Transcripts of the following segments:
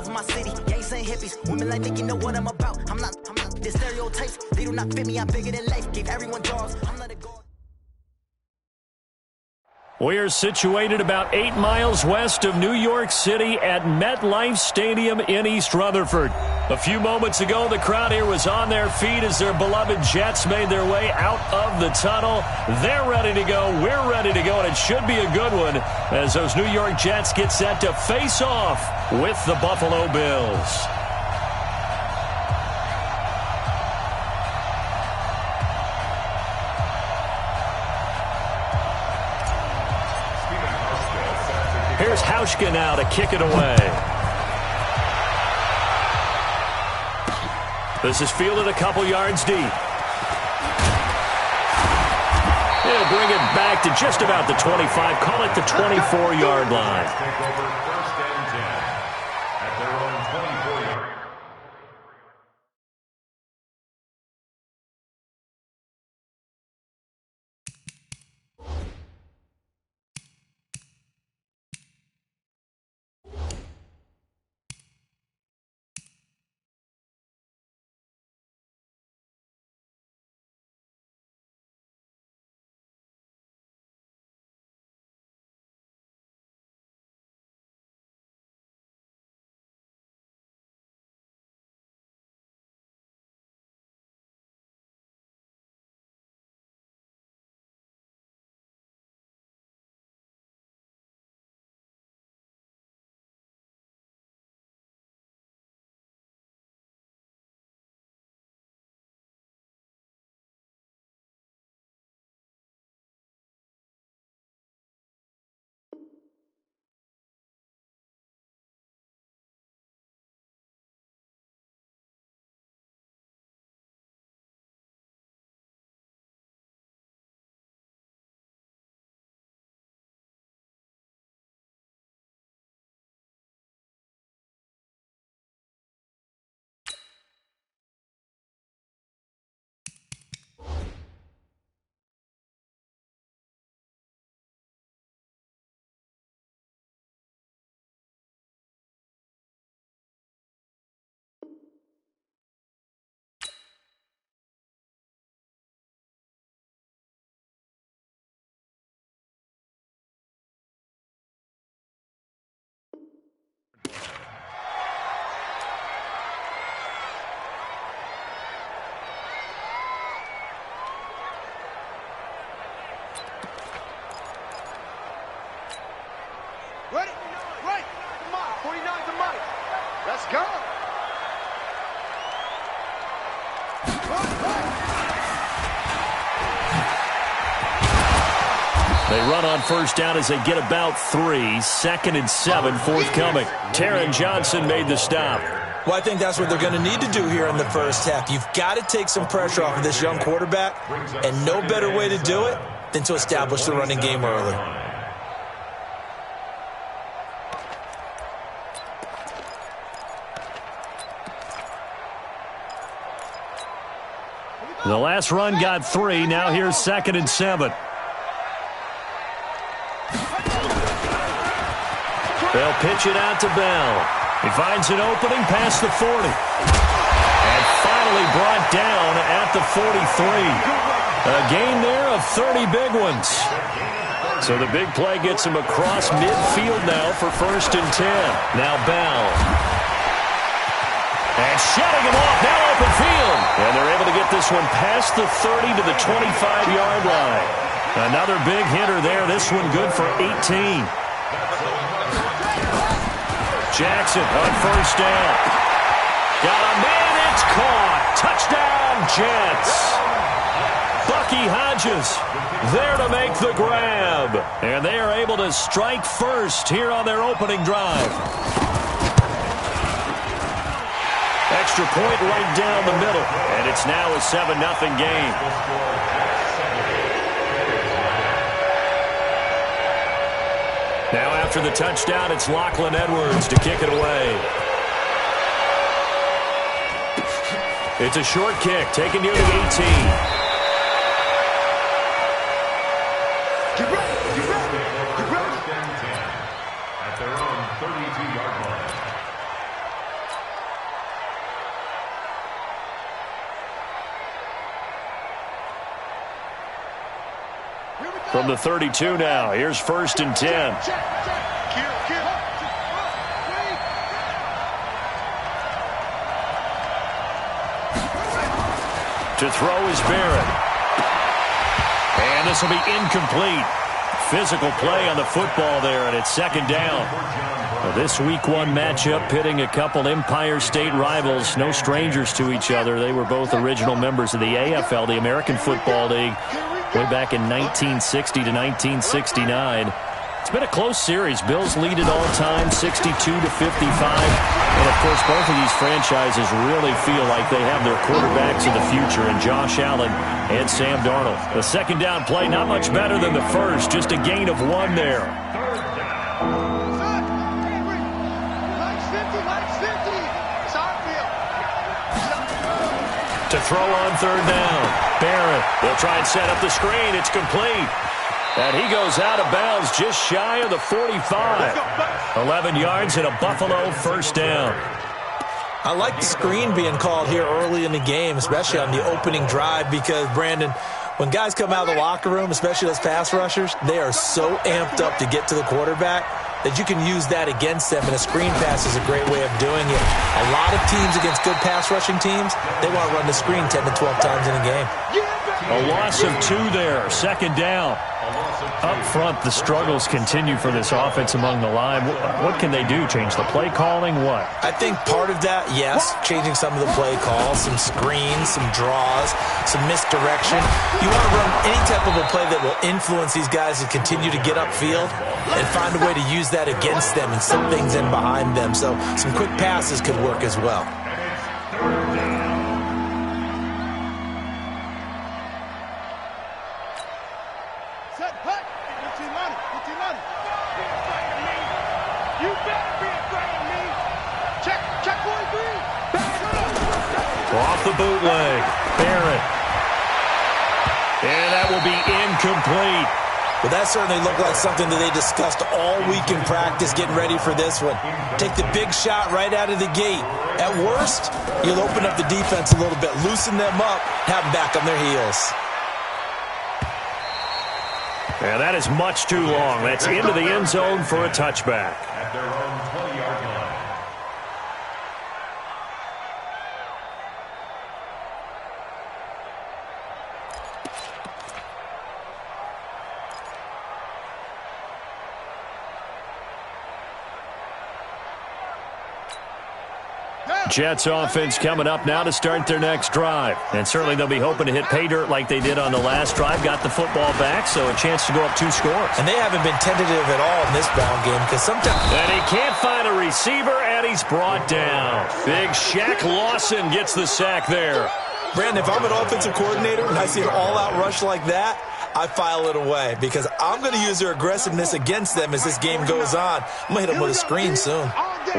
love my city. Gangs ain't hippies. Women like Nicki know what I'm about. I'm not the stereotypes. They do not fit me. I'm bigger than life. Gave everyone dogs. I'm not a god. We're situated about 8 miles west of New York City at MetLife Stadium in East Rutherford. A few moments ago, the crowd here was on their feet as their beloved Jets made their way out of the tunnel. They're ready to go. We're ready to go, and it should be a good one as those New York Jets get set to face off with the Buffalo Bills. Here's Hauschka now to kick it away. This is fielded a couple yards deep. He'll bring it back to just about the 25. Call it the 24-yard line. Take over 1st and 10 at their own 24-yard. Ready? Right. Come on. 49's the money. Let's go. They run on first down as they get about 3. 2nd and 7 forthcoming. Taron Johnson made the stop. Well, I think that's what they're going to need to do here in the first half. You've got to take some pressure off of this young quarterback, and no better way to do it than to establish the running game early. The last run got 3. Now here's 2nd and 7. They'll pitch it out to Bell. He finds an opening past the 40. And finally brought down at the 43. A gain there of 30 big ones. So the big play gets him across midfield now for 1st and 10. Now Bell. And shutting him off, now open field. And they're able to get this one past the 30 to the 25-yard line. Another big hitter there. This one good for 18. Jackson on first down. Got a man, it's caught. Touchdown, Jets. Bucky Hodges there to make the grab. And they are able to strike first here on their opening drive. Extra point right down the middle. And it's now a 7-0 game. Now after the touchdown, it's Lachlan Edwards to kick it away. It's a short kick, taken near the 18. Get ready, get ready, get ready. At their own 32-yard line. From the 32 now, here's 1st and 10. To throw is Barrett. And this will be incomplete. Physical play on the football there, and it's 2nd down. Well, this Week 1 matchup pitting a couple Empire State rivals, no strangers to each other. They were both original members of the AFL, the American Football League, way back in 1960 to 1969. It's been a close series. Bills lead it all time, 62-55. And, of course, both of these franchises really feel like they have their quarterbacks of the future in Josh Allen and Sam Darnold. The 2nd down play, not much better than the first, just a gain of 1 there. To throw on 3rd down. Barrett will try and set up the screen. It's complete. And he goes out of bounds just shy of the 45. 11 yards and a Buffalo 1st down. I like the screen being called here early in the game, especially on the opening drive, because, Brandon, when guys come out of the locker room, especially those pass rushers, they are so amped up to get to the quarterback that you can use that against them, and a screen pass is a great way of doing it. A lot of teams against good pass rushing teams, they want to run the screen 10 to 12 times in a game. A loss of 2 there, 2nd down. Up front, the struggles continue for this offense among the line. What can they do? Change the play calling? What? I think part of that, yes, changing some of the play calls, some screens, some draws, some misdirection. You want to run any type of a play that will influence these guys to continue to get upfield and find a way to use that against them and set things in behind them. So some quick passes could work as well. Off the bootleg, Barrett. And that will be incomplete. Well, that certainly looked like something that they discussed all week in practice getting ready for this one. Take the big shot right out of the gate. At worst, you'll open up the defense a little bit, loosen them up, have them back on their heels. And that is much too long. That's into the end zone for a touchback. At their own 20-yard line. Jets offense coming up now to start their next drive. And certainly they'll be hoping to hit pay dirt like they did on the last drive. Got the football back, so a chance to go up 2 scores. And they haven't been tentative at all in this bound game because sometimes... And he can't find a receiver, and he's brought down. Big Shaq Lawson gets the sack there. Brandon, if I'm an offensive coordinator and I see an all-out rush like that, I file it away because I'm going to use their aggressiveness against them as this game goes on. I'm going to hit them with a screen soon.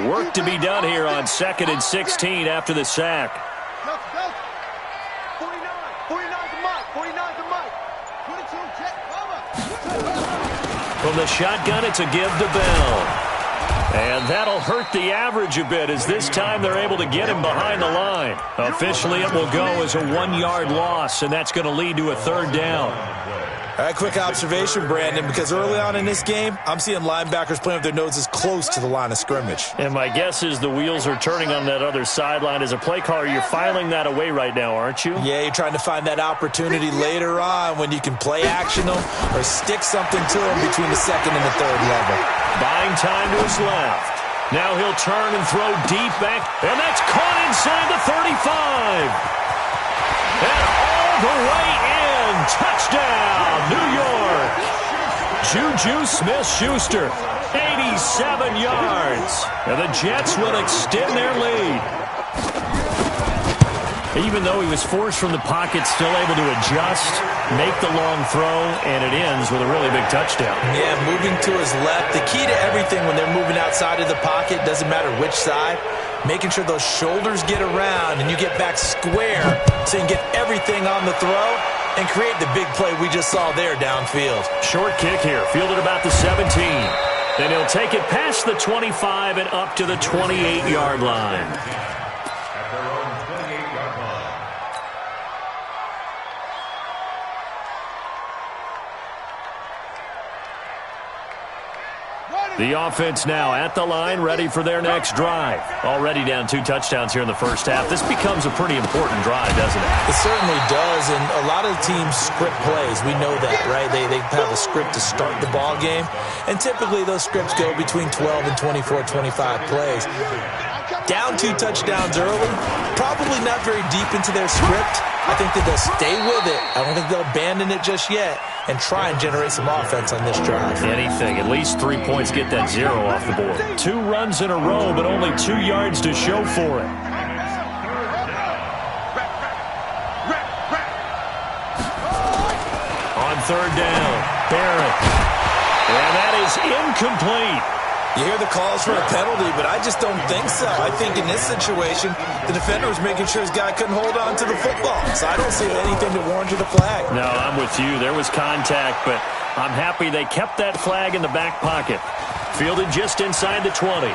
Work to be done here on 2nd and 16 after the sack. 49's the mic. 49's the mic. 22, Jet, From the shotgun, it's a give to Bell. And that'll hurt the average a bit as this time they're able to get him behind the line. Officially, it will go as a 1-yard loss, and that's going to lead to a 3rd down. All right, quick observation, Brandon, because early on in this game, I'm seeing linebackers playing with their noses close to the line of scrimmage. And my guess is the wheels are turning on that other sideline. As a play caller, you're filing that away right now, aren't you? Yeah, you're trying to find that opportunity later on when you can play action them or stick something to them between the 2nd and the 3rd level. Buying time to his left. Now he'll turn and throw deep back, and that's caught inside the 35. And all the way in. Touchdown, New York. Juju Smith-Schuster, 87 yards. And the Jets will extend their lead. Even though he was forced from the pocket, still able to adjust, make the long throw, and it ends with a really big touchdown. Yeah, moving to his left. The key to everything when they're moving outside of the pocket, doesn't matter which side, making sure those shoulders get around and you get back square so you can get everything on the throw and create the big play we just saw there downfield. Short kick here, fielded about the 17. Then he'll take it past the 25 and up to the 28-yard line. At their own 28-yard line. The offense now at the line, ready for their next drive. Already down 2 touchdowns here in the first half. This becomes a pretty important drive, doesn't it? It certainly does, and a lot of teams script plays. We know that, right? They have a script to start the ball game, and typically those scripts go between 12 and 24, 25 plays. Down 2 touchdowns early, probably not very deep into their script. I think that they'll stay with it. I don't think they'll abandon it just yet and try and generate some offense on this drive. Anything. At least 3 points, get that 0 off the board. 2 runs in a row, but only 2 yards to show for it. On 3rd down, Barrett. And that is incomplete. You hear the calls for a penalty, but I just don't think so. I think in this situation, the defender was making sure his guy couldn't hold on to the football. So I don't see anything that warranted a flag. No, I'm with you. There was contact, but I'm happy they kept that flag in the back pocket. Fielded just inside the 20.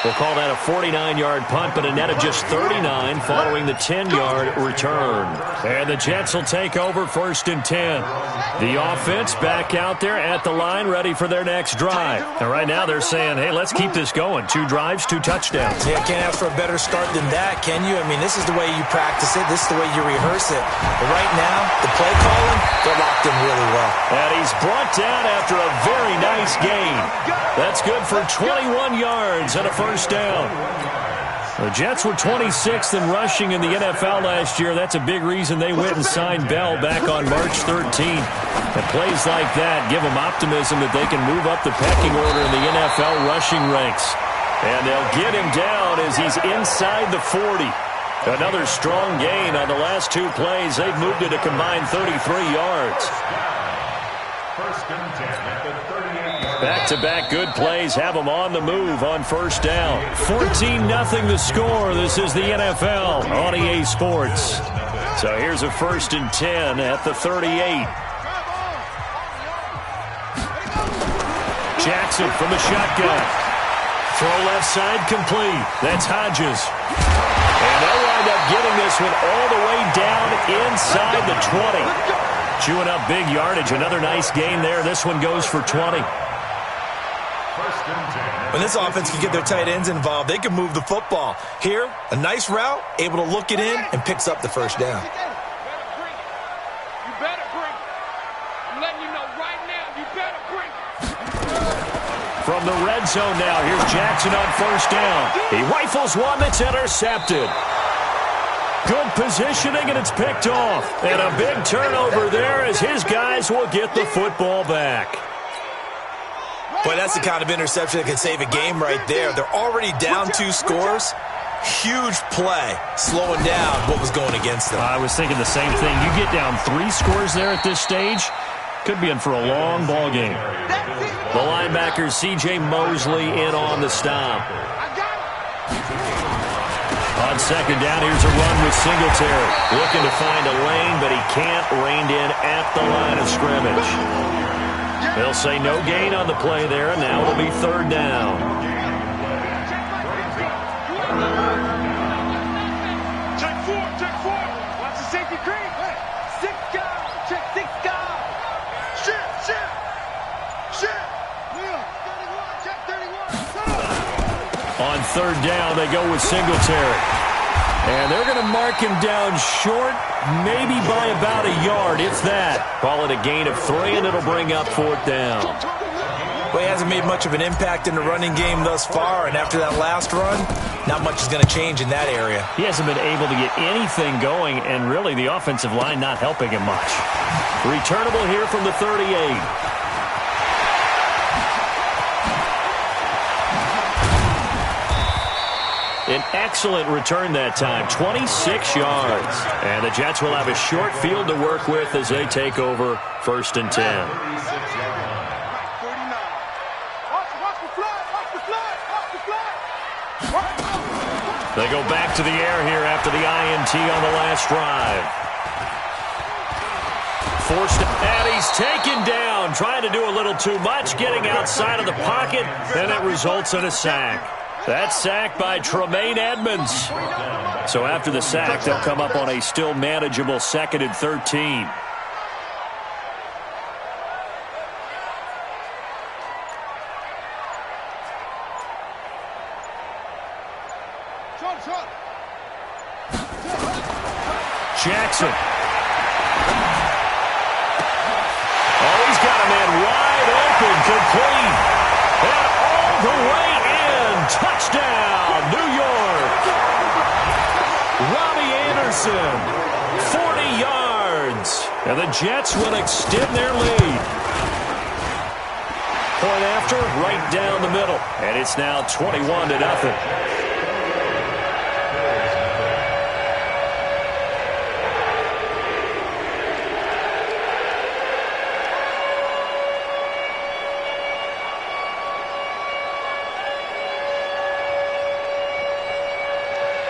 We'll call that a 49-yard punt, but a net of just 39 following the 10-yard return. And the Jets will take over 1st and 10. The offense back out there at the line, ready for their next drive. And right now they're saying, hey, let's keep this going. 2 drives, 2 touchdowns. Yeah, can't ask for a better start than that, can you? I mean, this is the way you practice it. This is the way you rehearse it. But right now, the play calling, they're locked in really well. And he's brought down after a very nice gain. That's good for 21 yards and a first down. The Jets were 26th in rushing in the NFL last year. That's a big reason they went and signed Bell back on March 13th. And plays like that give them optimism that they can move up the pecking order in the NFL rushing ranks. And they'll get him down as he's inside the 40. Another strong gain on the last 2 plays. They've moved it a combined 33 yards. 1st and 10 at the 38-yard. Back-to-back good plays have them on the move on 1st down. 14-0 the score. This is the NFL on EA Sports. So here's a 1st and 10 at the 38. Jackson from the shotgun. Throw left side complete. That's Hodges. And they'll wind up getting this one all the way down inside the 20. Chewing up big yardage. Another nice gain there. This one goes for 20. When this offense can get their tight ends involved, they can move the football. Here, a nice route, able to look it in, and picks up the 1st down. You better bring it. I'm letting you know right now, you better bring it. From the red zone now, here's Jackson on 1st down. He rifles one that's intercepted. Good positioning, and it's picked off. And a big turnover there as his guys will get the football back. Boy, that's the kind of interception that can save a game right there. They're already down 2 scores. Huge play, slowing down what was going against them. I was thinking the same thing. You get down 3 scores there at this stage, could be in for a long ball game. The linebacker, C.J. Mosley, in on the stop. On 2nd down, here's a run with Singletary. Looking to find a lane, but he can't. Reined in at the line of scrimmage. They'll say no gain on the play there, and now it'll be 3rd down. Check 4. Watch the safety green. 6 guys. Check 6 guys. Shit. Will, 31. Check 31. On 3rd down, they go with Singletary. And they're going to mark him down short, maybe by about a yard, if that. Call it a gain of 3, and it'll bring up 4th down. Well, he hasn't made much of an impact in the running game thus far, and after that last run, not much is going to change in that area. He hasn't been able to get anything going, and really the offensive line not helping him much. Returnable here from the 38. An excellent return that time, 26 yards. And the Jets will have a short field to work with as they take over 1st and 10. They go back to the air here after the INT on the last drive. And he's taken down, trying to do a little too much, getting outside of the pocket, and it results in a sack. That sack by Tremaine Edmonds. So after the sack, they'll come up on a still manageable 2nd and 13. Jackson. Oh, he's got a man wide open, complete. And all the way in. Touchdown, New York. Robbie Anderson, 40 yards. And the Jets will extend their lead. Point after, right down the middle. And it's now 21-0.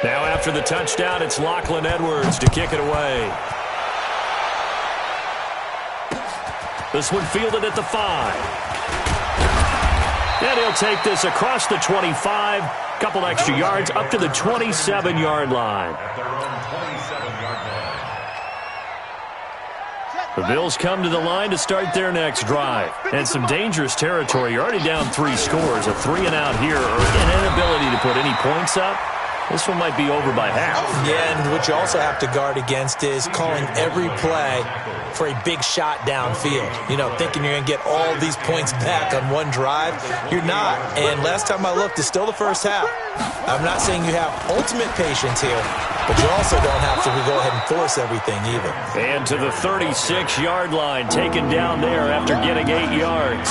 Now after the touchdown, it's Lachlan Edwards to kick it away. This one fielded at the 5. And he'll take this across the 25. Couple extra yards up to the 27-yard line. The Bills come to the line to start their next drive. And some dangerous territory. You're already down 3 scores. A 3-and-out here or an inability to put any points up. This one might be over by half. Yeah, and what you also have to guard against is calling every play for a big shot downfield. You know, thinking you're going to get all these points back on one drive. You're not. And last time I looked, it's still the first half. I'm not saying you have ultimate patience here, but you also don't have to go ahead and force everything either. And to the 36-yard line, taken down there after getting 8 yards.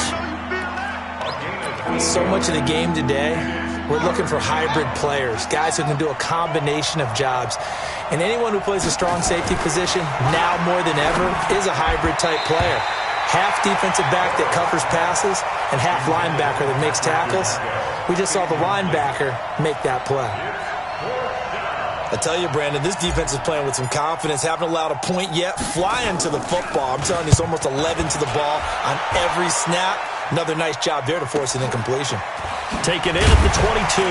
So much of the game today, we're looking for hybrid players, guys who can do a combination of jobs. And anyone who plays a strong safety position, now more than ever, is a hybrid-type player. Half defensive back that covers passes and half linebacker that makes tackles. We just saw the linebacker make that play. I tell you, Brandon, this defense is playing with some confidence. Haven't allowed a point yet. Flying to the football. I'm telling you, it's almost 11 to the ball on every snap. Another nice job there to force an incompletion. Taken in at the 22.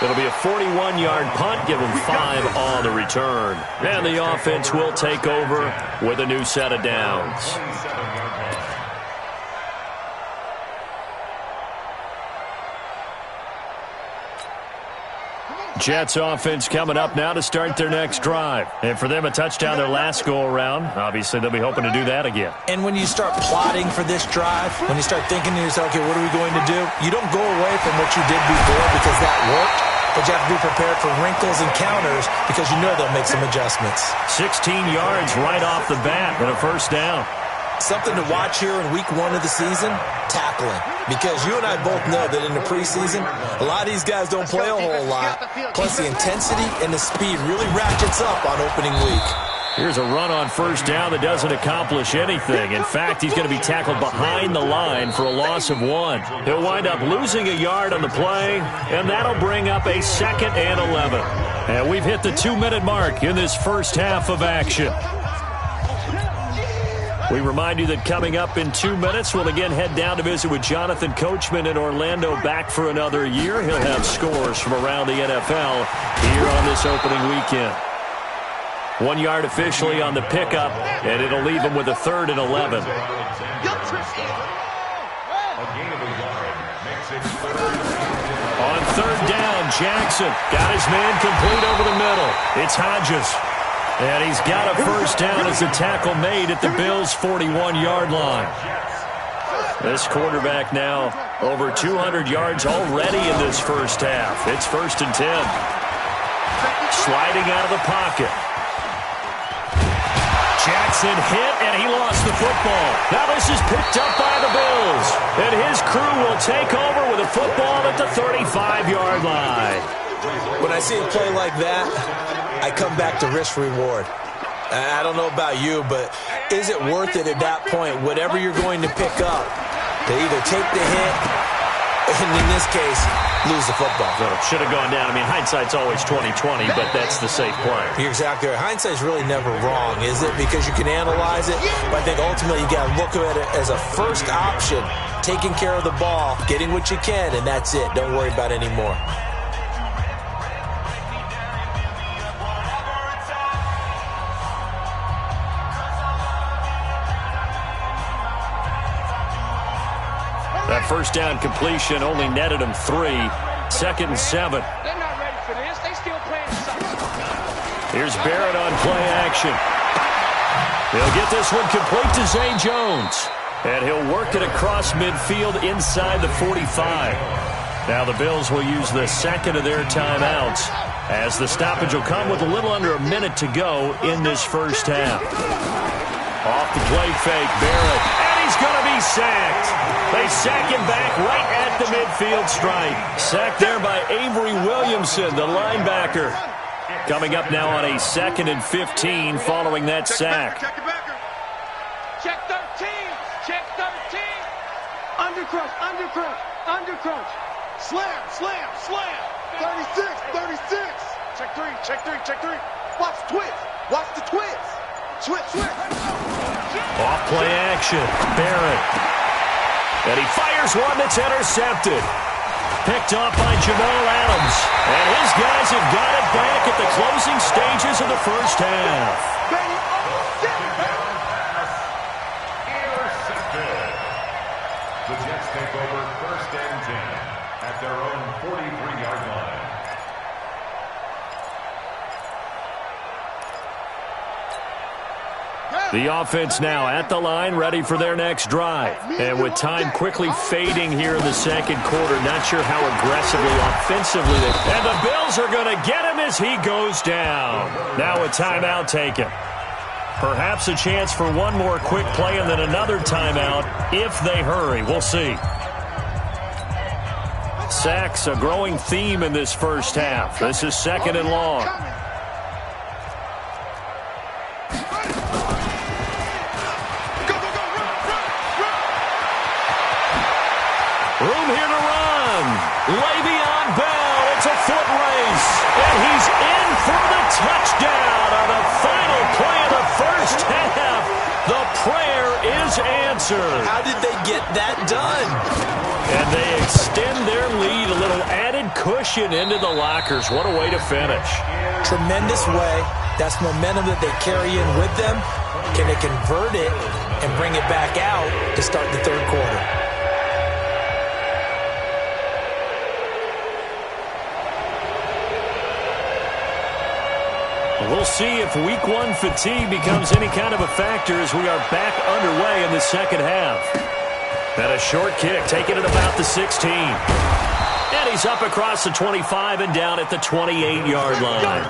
It'll be a 41-yard punt, give him 5 on the return. And the offense will take over with a new set of downs. Jets offense coming up now to start their next drive. And for them, a touchdown their last go-around. Obviously, they'll be hoping to do that again. And when you start plotting for this drive, when you start thinking to yourself, okay, what are we going to do? You don't go away from what you did before because that worked. But you have to be prepared for wrinkles and counters because you know they'll make some adjustments. 16 yards right off the bat and a first down. Something to watch here in week 1 of the season, tackling. Because you and I both know that in the preseason, a lot of these guys don't play a whole lot. Plus the intensity and the speed really ratchets up on opening week. Here's a run on first down that doesn't accomplish anything. In fact, he's going to be tackled behind the line for a loss of 1. He'll wind up losing a yard on the play, and that'll bring up a 2nd and 11. And we've hit the 2-minute mark in this first half of action. We remind you that coming up in 2 minutes, we'll again head down to visit with Jonathan Coachman in Orlando, back for another year. He'll have scores from around the NFL here on this opening weekend. 1 yard officially on the pickup, and it'll leave him with a 3rd and 11. On 3rd down, Jackson got his man complete over the middle. It's Hodges. And he's got a first down as the tackle made at the Bills' 41-yard line. This quarterback now over 200 yards already in this first half. It's 1st and 10. Sliding out of the pocket. Jackson hit, and he lost the football. Now this is picked up by the Bills. And his crew will take over with a football at the 35-yard line. When I see a play like that, I come back to risk-reward. I don't know about you, but is it worth it at that point, whatever you're going to pick up, to either take the hit, and in this case, lose the football? So it should have gone down. I mean, hindsight's always 20/20, but that's the safe play. You're exactly right. Hindsight's really never wrong, is it? Because you can analyze it, but I think ultimately you got to look at it as a first option, taking care of the ball, getting what you can, and that's it. Don't worry about any more. That first down completion only netted him 3. 2nd and 7. still playing sucks. Here's Barrett on play action. He'll get this one complete to Zay Jones. And he'll work it across midfield inside the 45. Now the Bills will use the second of their timeouts, as the stoppage will come with a little under a minute to go in this first half. Off the play fake, Barrett, and he's going to be sacked. They sack him back right at the midfield stripe. Sacked there by Avery Williamson, the linebacker. Coming up now on a 2nd and 15 following that sack. Check 13. Check 13. Undercrush, undercrush, undercrush. Slam, slam, slam. 36, 36. Check 3, check 3, check 3. Watch the twist. Watch the twist. Switch, switch. Off play action, Barrett. And he fires one that's intercepted. Picked off by Jamal Adams. And his guys have got it back at the closing stages of the first half. Intercepted. The Jets take over 1st and 10 at their own 43-yard line. The offense now at the line, ready for their next drive. And with time quickly fading here in the second quarter, not sure how aggressively, offensively they... And the Bills are going to get him as he goes down. Now a timeout taken. Perhaps a chance for one more quick play and then another timeout if they hurry. We'll see. Sacks, a growing theme in this first half. This is 2nd and long. Room here to run. Le'Veon Bell. It's a foot race. And he's in for the touchdown on the final play of the first half. The prayer is answered. How did they get that done? And they extend their lead, a little added cushion into the lockers. What a way to finish. Tremendous way. That's momentum that they carry in with them. Can they convert it and bring it back out to start the third quarter? We'll see if week one fatigue becomes any kind of a factor as we are back underway in the second half. And a short kick, taking it about the 16. And he's up across the 25 and down at the 28-yard line.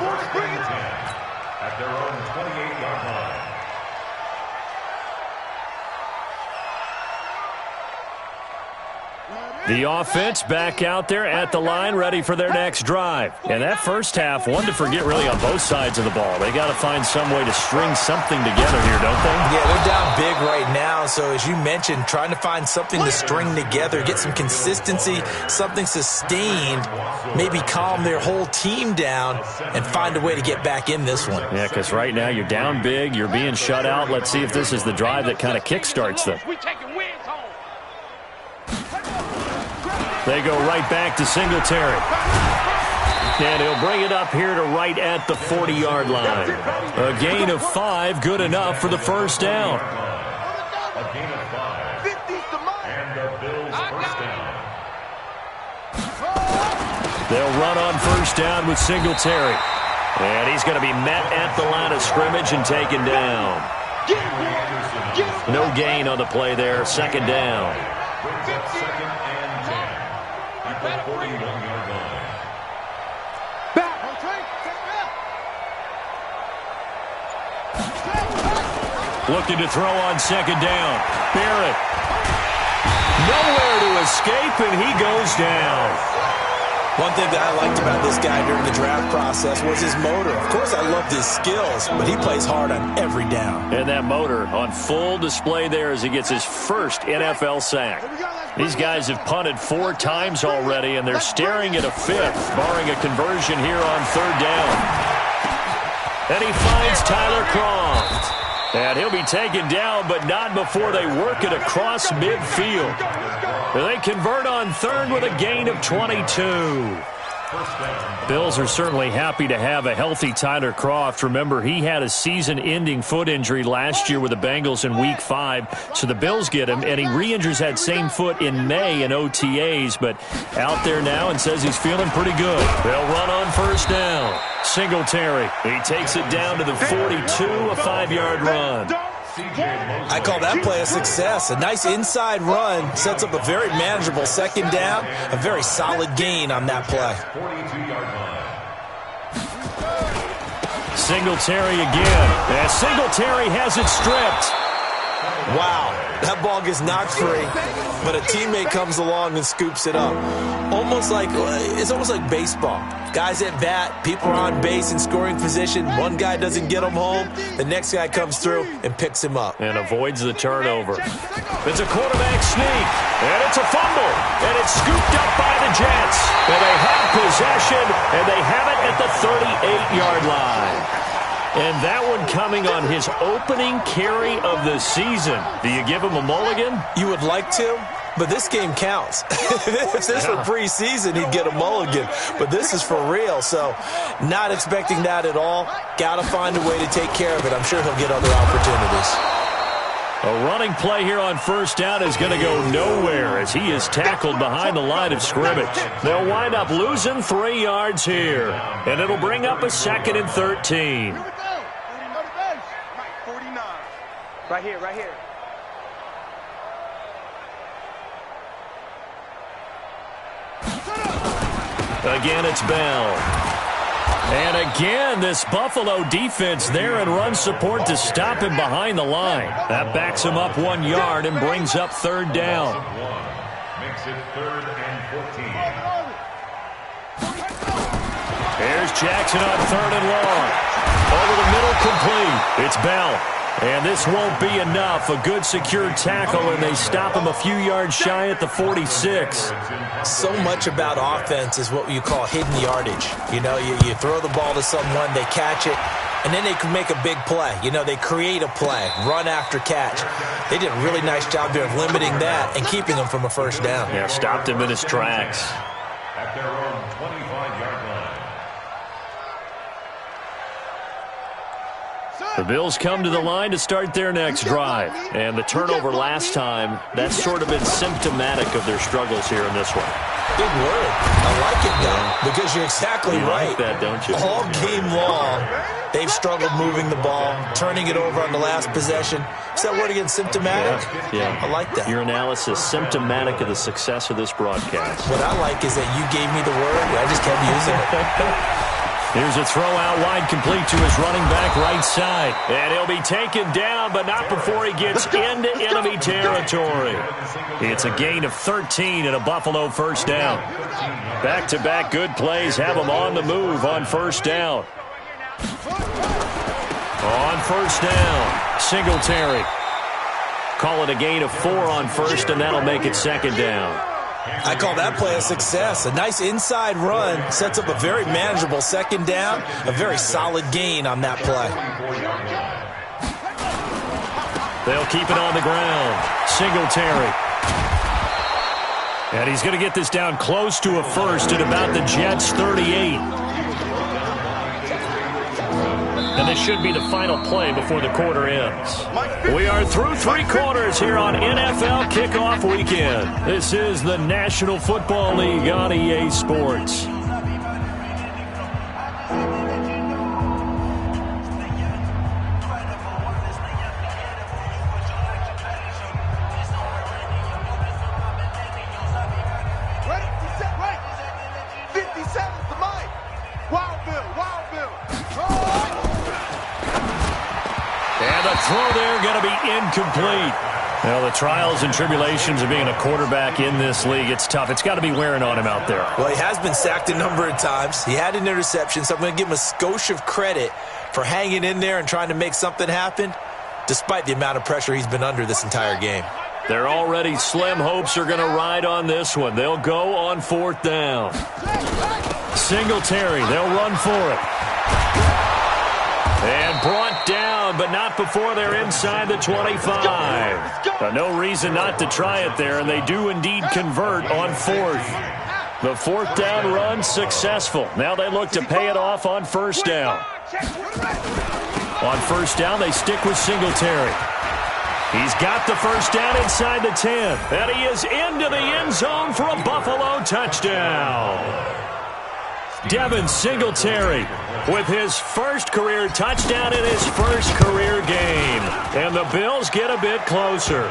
At their own 28-yard line. The offense back out there at the line, ready for their next drive. And that first half, one to forget really on both sides of the ball. They got to find some way to string something together here, don't they? Yeah, they're down big right now. So as you mentioned, trying to find something to string together, get some consistency, something sustained, maybe calm their whole team down and find a way to get back in this one. Yeah, because right now you're down big, you're being shut out. Let's see if this is the drive that kind of kickstarts them. We taking wins home. They go right back to Singletary. And he'll bring it up here to right at the 40-yard line. A gain of 5, good enough for the first down. A gain of 5. And the Bills first down. They'll run on first down with Singletary. And he's going to be met at the line of scrimmage and taken down. No gain on the play there, second down. Brings up 2nd and 10. At the 41-yard line. Looking to throw on second down. Barrett. Nowhere to escape, and he goes down. One thing that I liked about this guy during the draft process was his motor. Of course, I loved his skills, but he plays hard on every down. And that motor on full display there as he gets his first NFL sack. These guys have punted 4 times already, and they're staring at a 5th, barring a conversion here on third down. And he finds Tyler Kroft. And he'll be taken down, but not before they work it across midfield. They convert on third with a gain of 22. First down. Bills are certainly happy to have a healthy Tyler Kroft. Remember, he had a season-ending foot injury last year with the Bengals in Week 5, so the Bills get him, and he re-injures that same foot in May in OTAs, but out there now and says he's feeling pretty good. They'll run on first down. Singletary, he takes it down to the 42, a 5-yard run. I call that play a success. A nice inside run sets up a very manageable second down, a very solid gain on that play. 42-yard line. Singletary again. And Singletary has it stripped. Wow, that ball gets knocked free, but a teammate comes along and scoops it up. It's almost like baseball. Guys at bat, people are on base in scoring position. One guy doesn't get him home. The next guy comes through and picks him up. And avoids the turnover. It's a quarterback sneak. And it's a fumble. And it's scooped up by the Jets. And they have possession. And they have it at the 38-yard line. And that one coming on his opening carry of the season. Do you give him a mulligan? You would like to, but this game counts. If this were preseason, he'd get a mulligan. But this is for real, so not expecting that at all. Got to find a way to take care of it. I'm sure he'll get other opportunities. A running play here on first down is going to go nowhere as he is tackled behind the line of scrimmage. They'll wind up losing 3 yards here, and it'll bring up a 2nd and 13. Right here, right here. Again, it's Bell. And again, this Buffalo defense there in run support to stop him behind the line. That backs him up 1 yard and brings up 3rd down. Makes it 3rd and 14. Here's Jackson on 3rd and long. Over the middle, complete. It's Bell. And this won't be enough. A good secure tackle, and they stop him a few yards shy at the 46. So much about offense is what you call hidden yardage. You know, you throw the ball to someone, they catch it, and then they can make a big play. You know, they create a play, run after catch. They did a really nice job there of limiting that and keeping him from a first down. Yeah, stopped him in his tracks. At their own 25-yard line. The Bills come to the line to start their next drive. And the turnover last time, that's sort of been symptomatic of their struggles here in this one. Big word. I like it, though, because you're exactly right. Like that, don't you? All game long, they've struggled moving the ball, turning it over on the last possession. Is that word again, symptomatic? Yeah. I like that. Your analysis, symptomatic of the success of this broadcast. What I like is that you gave me the word, and I just kept using it. Here's a throw out wide, complete to his running back right side. And he'll be taken down, but not before he gets into enemy territory. It's a gain of 13 and a Buffalo first down. Back-to-back good plays have him on the move on first down. On first down, Singletary. Call it a gain of 4 on first, and that'll make it 2nd down. I call that play a success. A nice inside run sets up a very manageable 2nd down, a very solid gain on that play. They'll keep it on the ground. Singletary. And he's going to get this down close to a first at about the Jets' 38. And this should be the final play before the quarter ends. We are through 3 quarters here on NFL Kickoff Weekend. This is the National Football League on EA Sports. Throw there going to be incomplete. Well, the trials and tribulations of being a quarterback in this league, it's tough. It's got to be wearing on him out there. Well, he has been sacked a number of times. He had an interception, so I'm going to give him a skosh of credit for hanging in there and trying to make something happen, despite the amount of pressure he's been under this entire game. Their already slim hopes are going to ride on this one. They'll go on 4th down. Singletary, they'll run for it. And brought down, but not before they're inside the 25. No reason not to try it there, and they do indeed convert on 4th. The fourth down run successful. Now they look to pay it off on first down. On first down, they stick with Singletary. He's got the first down inside the 10. And he is into the end zone for a Buffalo touchdown. Devin Singletary with his first career touchdown in his first career game. And the Bills get a bit closer.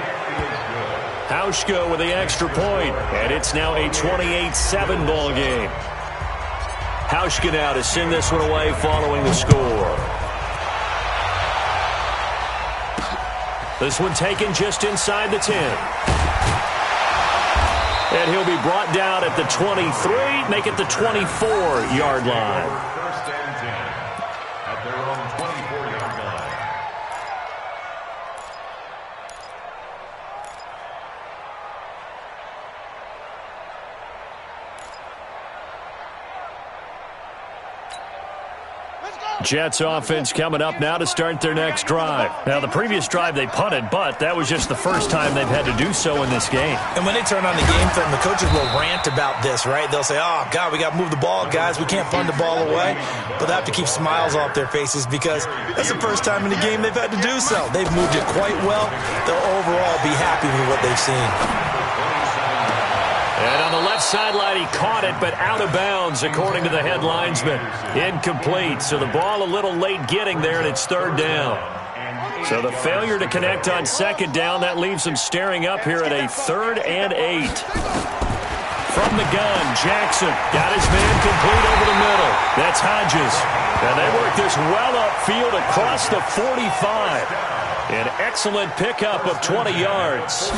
Hauschka with the extra point, and it's now a 28-7 ball game. Hauschka now to send this one away following the score. This one taken just inside the 10. And he'll be brought down at the 23, make it the 24-yard line. First and 10 at their own 24-yard line. Jets offense coming up now to start their next drive. Now, the previous drive they punted, but that was just the first time they've had to do so in this game. And when they turn on the game film, the coaches will rant about this, right? They'll say, oh, God, we got to move the ball, guys. We can't punt the ball away. But they have to keep smiles off their faces because that's the first time in the game they've had to do so. They've moved it quite well. They'll overall be happy with what they've seen. And on the left sideline, he caught it, but out of bounds, according to the head linesman. Incomplete, so the ball a little late getting there, and it's third down. So the failure to connect on second down, that leaves him staring up here at a 3rd and 8. From the gun, Jackson got his man complete over the middle. That's Hodges. And they work this well upfield across the 45. An excellent pickup of 20 yards.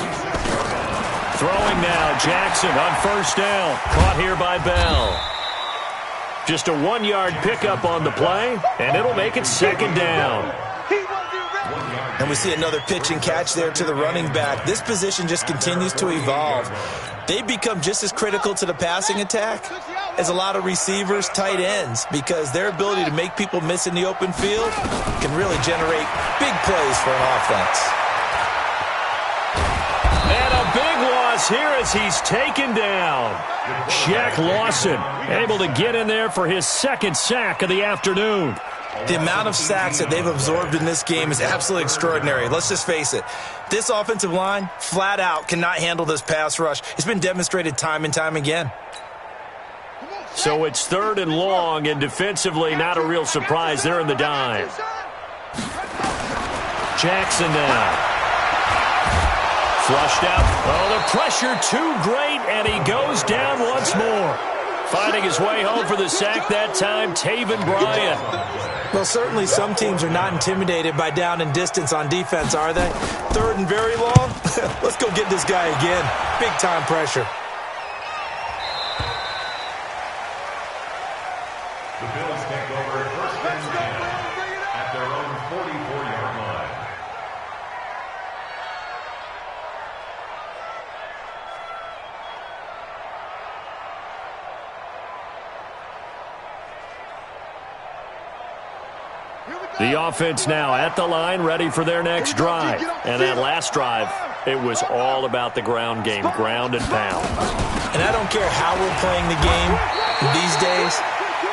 Throwing now, Jackson on first down. Caught here by Bell. Just a 1-yard pickup on the play, and it'll make it second down. And we see another pitch and catch there to the running back. This position just continues to evolve. They become just as critical to the passing attack as a lot of receivers, tight ends, because their ability to make people miss in the open field can really generate big plays for an offense. And a big loss here as he's taken down. Shaq Lawson able to get in there for his second sack of the afternoon. The amount of sacks that they've absorbed in this game is absolutely extraordinary. Let's just face it. This offensive line, flat out, cannot handle this pass rush. It's been demonstrated time and time again. So it's 3rd and long, and defensively, not a real surprise. They're in the dive. Jackson now. Flushed out. Oh, the pressure too great, and he goes down once more. Finding his way home for the sack that time, Taven Bryan. Well, certainly some teams are not intimidated by down and distance on defense, are they? 3rd and very long? Let's go get this guy again. Big-time pressure. The Bills take over first and 10 at their own 44-yard line. The offense now at the line, ready for their next drive. And that last drive, it was all about the ground game, ground and pound. And I don't care how we're playing the game these days,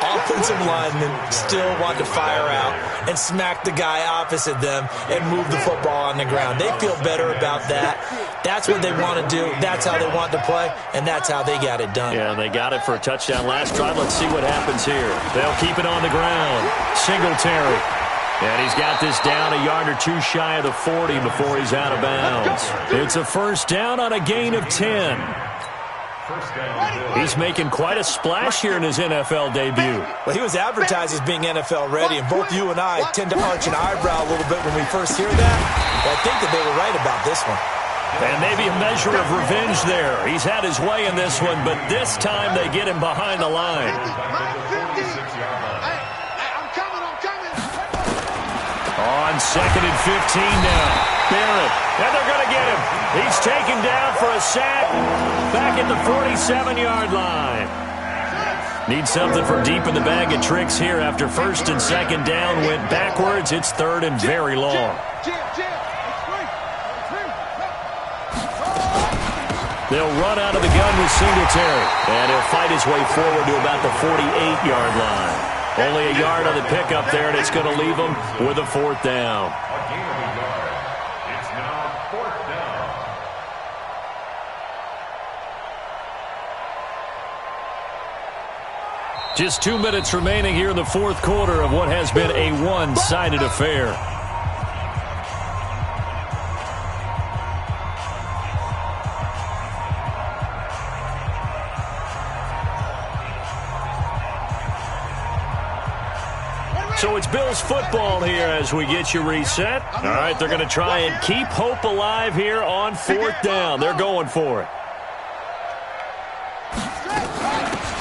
offensive linemen still want to fire out and smack the guy opposite them and move the football on the ground. They feel better about that. That's what they want to do. That's how they want to play, and that's how they got it done. Yeah, they got it for a touchdown last drive. Let's see what happens here. They'll keep it on the ground. Singletary. And he's got this down a yard or two shy of the 40 before he's out of bounds. It's a first down on a gain of 10. He's making quite a splash here in his NFL debut. Well, he was advertised as being NFL ready, and both you and I tend to arch an eyebrow a little bit when we first hear that. But I think that they were right about this one. And maybe a measure of revenge there. He's had his way in this one, but this time they get him behind the line. On 2nd and 15 now. Barrett, and they're going to get him. He's taken down for a sack back at the 47-yard line. Need something from deep in the bag of tricks here after 1st and 2nd down. Went backwards. It's 3rd and very long. They'll run out of the gun with Singletary. And he'll fight his way forward to about the 48-yard line. Only a yard on the pickup there, and it's going to leave him with a 4th down. A gain of a yard. It's now 4th down. Just 2 minutes remaining here in the 4th quarter of what has been a one-sided affair. So it's Bills football here as we get you reset. All right, they're going to try and keep hope alive here on 4th down. They're going for it.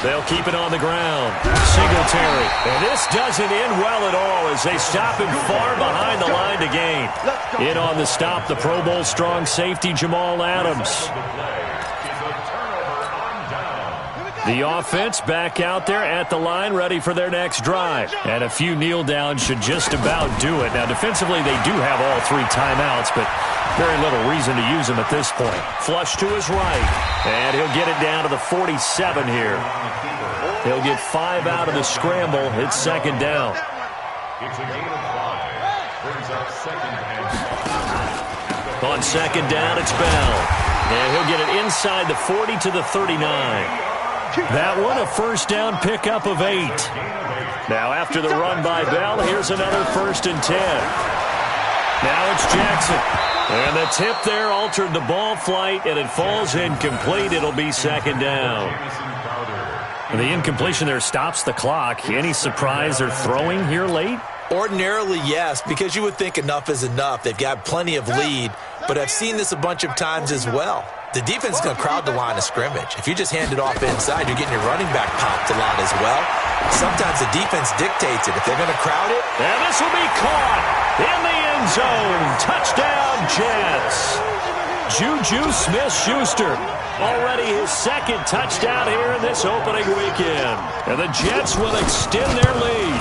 They'll keep it on the ground. Singletary. And this doesn't end well at all as they stop him far behind the line to gain. In on the stop, the Pro Bowl strong safety Jamal Adams. The offense back out there at the line, ready for their next drive. And a few kneel downs should just about do it. Now, defensively, they do have all 3 timeouts, but very little reason to use them at this point. Flush to his right, and he'll get it down to the 47 here. He'll get 5 out of the scramble. It's 2nd down. It's a gain of 5. Brings up 2nd and 5. On 2nd down, it's Bell. And he'll get it inside the 40 to the 39. That one, a 1st down pickup of 8. Now after the run by Bell, here's another 1st and 10. Now it's Jackson. And the tip there altered the ball flight, and it falls incomplete. It'll be 2nd down. And the incompletion there stops the clock. Any surprise they're throwing here late? Ordinarily, yes, because you would think enough is enough. They've got plenty of lead, but I've seen this a bunch of times as well. The defense is going to crowd the line of scrimmage. If you just hand it off inside, you're getting your running back popped a lot as well. Sometimes the defense dictates it. If they're going to crowd it. And this will be caught in the end zone. Touchdown, Jets. Juju Smith-Schuster. Already his 2nd touchdown here in this opening weekend. And the Jets will extend their lead.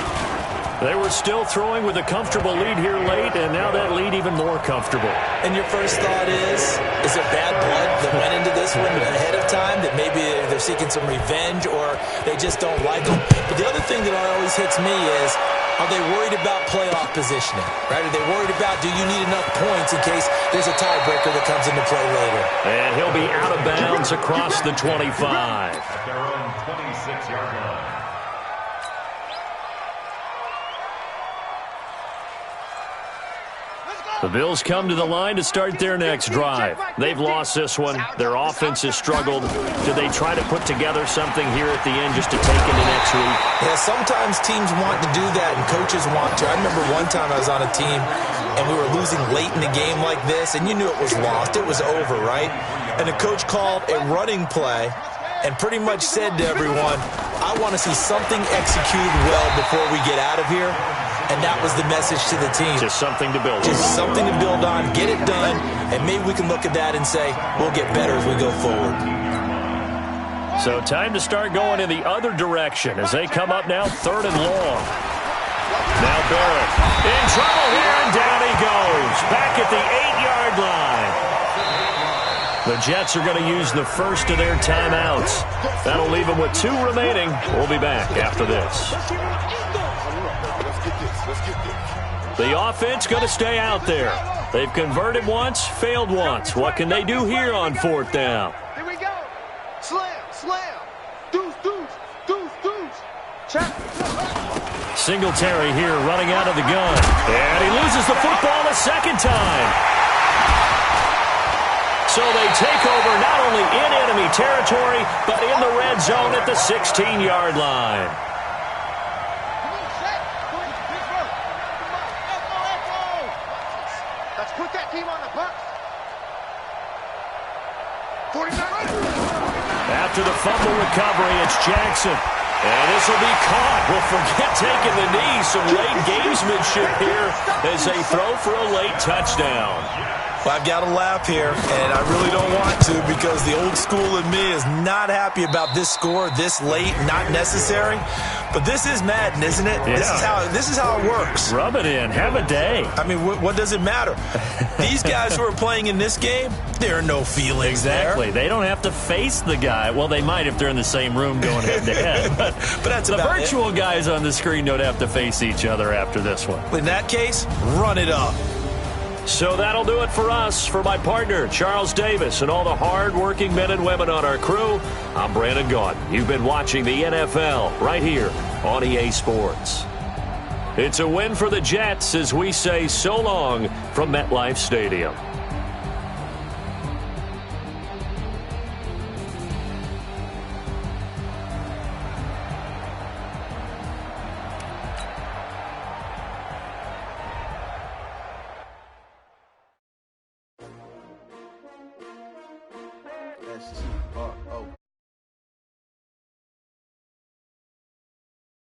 They were still throwing with a comfortable lead here late, and now that lead even more comfortable. And your first thought is there bad blood that went into this one ahead of time, that maybe they're seeking some revenge or they just don't like them? But the other thing that always hits me is, are they worried about playoff positioning? Right? Are they worried about, do you need enough points in case there's a tiebreaker that comes into play later? And he'll be out of bounds across the 25. At their own 26-yard line. The Bills come to the line to start their next drive. They've lost this one. Their offense has struggled. Do they try to put together something here at the end just to take into next week? Yeah, sometimes teams want to do that and coaches want to. I remember one time I was on a team and we were losing late in the game like this, and you knew it was lost. It was over, right? And the coach called a running play and pretty much said to everyone, I want to see something executed well before we get out of here. And that was the message to the team. Just something to build on. Just something to build on, get it done, and maybe we can look at that and say, we'll get better as we go forward. So time to start going in the other direction as they come up now 3rd and long. Now Barrett in trouble here, and down he goes. Back at the 8-yard line. The Jets are going to use the first of their timeouts. That'll leave them with 2 remaining. We'll be back after this. The offense going to stay out there. They've converted once, failed once. What can they do here on 4th down? Here we go. Slam, slam. Deuce, deuce, deuce, deuce. Check. Singletary here running out of the gun. And he loses the football a 2nd time. So they take over not only in enemy territory, but in the red zone at the 16-yard line. Put that team on the bus. 49. After the fumble recovery, it's Jackson. And this will be caught. Well, forget taking the knee. Some late gamesmanship here as they throw for a late touchdown. Well, I've got to laugh here, and I really don't want to because the old school in me is not happy about this score this late, not necessary. But this is Madden, isn't it? Yeah. This is how it works. Rub it in. Have a day. I mean, what does it matter? These guys who are playing in this game, there are no feelings Exactly. there. They don't have to face the guy. Well, they might if they're in the same room going head-to-head. But that's the about virtual guys on the screen don't have to face each other after this one. In that case, run it up. So that'll do it for us. For my partner, Charles Davis, and all the hard-working men and women on our crew, I'm Brandon Gaudin. You've been watching the NFL right here on EA Sports. It's a win for the Jets as we say so long from MetLife Stadium. S-T-R-O